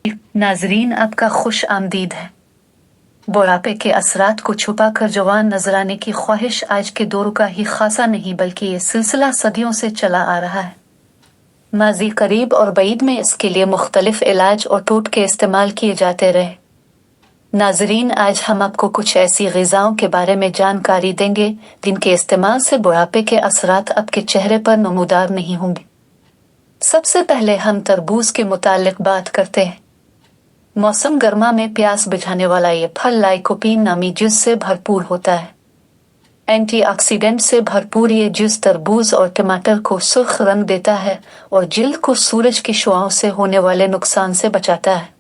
नाजरीन, आपका खुश आमदीद है। बुढ़ापे के असरात को छुपा कर जवान नजर आने की ख्वाहिश आज के दौर का ही खासा नहीं, बल्कि ये सिलसिला सदियों से चला आ रहा है। माजी करीब और बईद में इसके लिए मुख्तलिफ इलाज और टोटके इस्तेमाल किए जाते रहे। नाजरीन, आज हम आपको कुछ ऐसी ग़िज़ाओं के बारे में जानकारी देंगे जिनके इस्तेमाल से बुढ़ापे के असरात आपके चेहरे पर नमूदार नहीं होंगे। सबसे पहले हम तरबूज के मुतालिक बात करते हैं। मौसम गर्मा में प्यास बुझाने वाला ये फल लाइकोपीन नामी जूस से भरपूर होता है। एंटीऑक्सीडेंट से भरपूर ये जूस तरबूज और टमाटर को सुर्ख रंग देता है और जिल्द को सूरज की शुआओं से होने वाले नुकसान से बचाता है।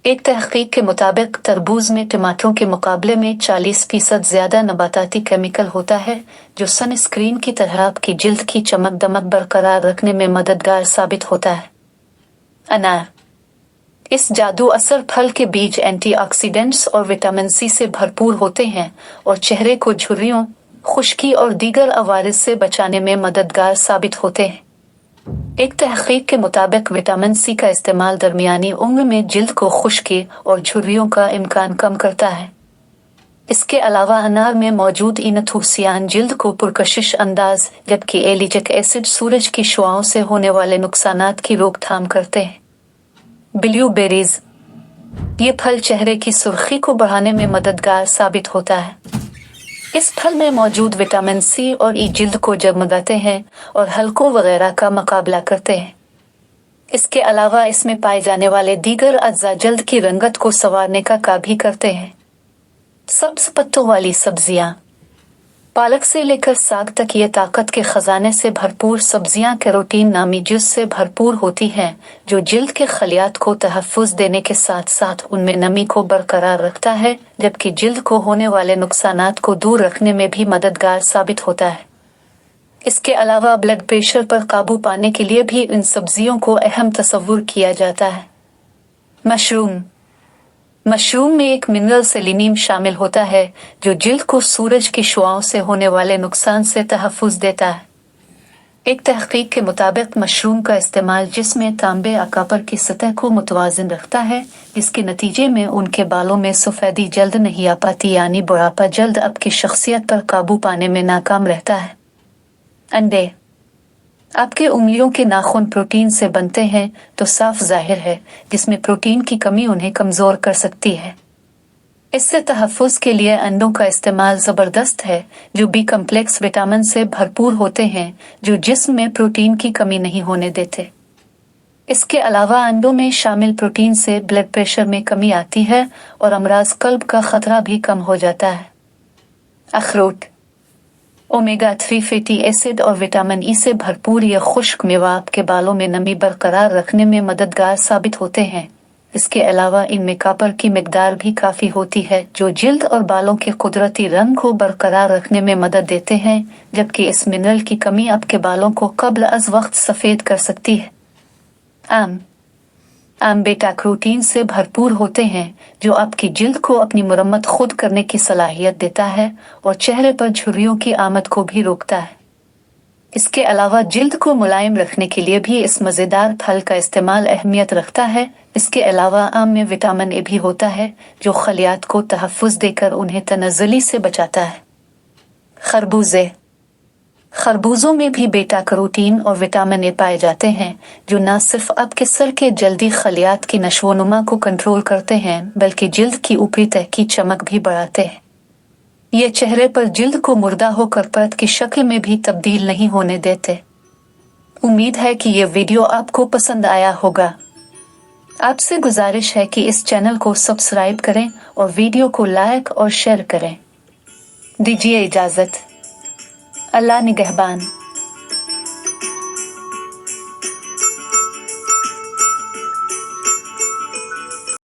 एक तहकीक के मुताबिक तरबूज में टमाटरों के मुकाबले में 40% ज्यादा नबाताती केमिकल होता है, जो सन स्क्रीन की तरह आपकी जिल्द की चमक दमक बरकरार रखने में मददगार साबित होता है। अनार। इस जादू असर फल के बीज एंटीऑक्सीडेंट्स और विटामिन सी से भरपूर होते हैं और चेहरे को झुर्रियों, खुश्की और दीगर अवारिस से बचाने में मददगार साबित होते हैं। एक तहकीक के मुताबिक विटामिन सी का इस्तेमाल दरमियानी उम्र में जिल्द को खुश्की और झुर्रियों का इम्कान कम करता है। इसके अलावा अनार में मौजूद इनथूसियान जिल्द को पुरकशिश अंदाज, जबकि एलिजिक एसिड सूरज की शुआओं से होने वाले नुकसानात की रोकथाम करते हैं। ब्लूबेरीज। ये फल चेहरे की सुर्खी को बढ़ाने में मददगार साबित होता है। इस फल में मौजूद विटामिन सी और ई जिल्द को जगमगाते हैं और हल्कों वगैरह का मुकाबला करते हैं। इसके अलावा इसमें पाए जाने वाले दीगर अज्जा जल्द की रंगत को संवारने का काम भी करते हैं। सब्ज पत्तों वाली सब्जियां। पालक से लेकर साग तक ये ताकत के खजाने से भरपूर सब्जियां कैरोटीन नामी जूस से भरपूर होती हैं, जो जिल्द के खलियात को तहफ़्फ़ुज़ देने के साथ साथ उनमें नमी को बरकरार रखता है, जबकि जिल्द को होने वाले नुकसानात को दूर रखने में भी मददगार साबित होता है। इसके अलावा ब्लड प्रेशर पर काबू पाने के लिए भी इन सब्जियों को अहम तस्वुर किया जाता है। मशरूम। मशरूम में एक मिनरल सेलेनियम शामिल होता है, जो जिल्द को सूरज की शुआओं से होने वाले नुकसान से तहफ़्फ़ुज़ देता है। एक तहकीक के मुताबिक मशरूम का इस्तेमाल जिस्म में तांबे अकापर की सतह को मुतवाज़िन रखता है, जिसके नतीजे में उनके बालों में सफ़ेदी जल्द नहीं आ पाती, यानी बुढ़ापा जल्द आपकी शख्सियत पर काबू पाने में नाकाम रहता है। अंडे। आपके उंगलियों के नाखून प्रोटीन से बनते हैं, तो साफ जाहिर है जिसमें प्रोटीन की कमी उन्हें कमज़ोर कर सकती है। इससे तहफ़्फ़ुज़ के लिए अंडों का इस्तेमाल ज़बरदस्त है, जो बी कम्प्लेक्स विटामिन से भरपूर होते हैं, जो जिस्म में प्रोटीन की कमी नहीं होने देते। इसके अलावा अंडों में शामिल प्रोटीन से ब्लड प्रेशर में कमी आती है और अमराज कल्ब का ख़तरा भी कम हो जाता है। अखरोट। ओमेगा 3 फैटी एसिड और विटामिन ई से भरपूर ये खुश्क मेवा आपके बालों में नमी बरकरार रखने में मददगार साबित होते हैं। इसके अलावा इनमें कॉपर की मिकदार भी काफ़ी होती है, जो जिल्द और बालों के कुदरती रंग को बरकरार रखने में मदद देते हैं, जबकि इस मिनरल की कमी आपके बालों को कब्ल अज़ वक्त सफ़ेद कर सकती है। आम बेटा कैरोटीन से भरपूर होते हैं, जो आपकी जिल्द को अपनी मुरम्मत खुद करने की सलाहियत देता है और चेहरे पर झुर्रियों की आमद को भी रोकता है। इसके अलावा जिल्द को मुलायम रखने के लिए भी इस मज़ेदार फल का इस्तेमाल अहमियत रखता है। इसके अलावा आम में विटामिन ए भी होता है, जो खलियात को तहफ़्फ़ुज़ देकर उन्हें तनज़्ज़ुली से बचाता है। खरबूजे। खरबूजों में भी बेटा कैरोटीन और विटामिन ए पाए जाते हैं, जो न सिर्फ आपके सर के जल्दी खलियात की नशोनुमा को कंट्रोल करते हैं, बल्कि जिल्द की ऊपरी तह की चमक भी बढ़ाते हैं। ये चेहरे पर जिल्द को मुर्दा होकर परत की शक्ल में भी तब्दील नहीं होने देते। उम्मीद है कि ये वीडियो आपको पसंद आया होगा। आपसे गुजारिश है कि इस चैनल को सब्सक्राइब करें और वीडियो को लाइक और शेयर करें। दीजिए इजाज़त। अल्लाह निगहबान।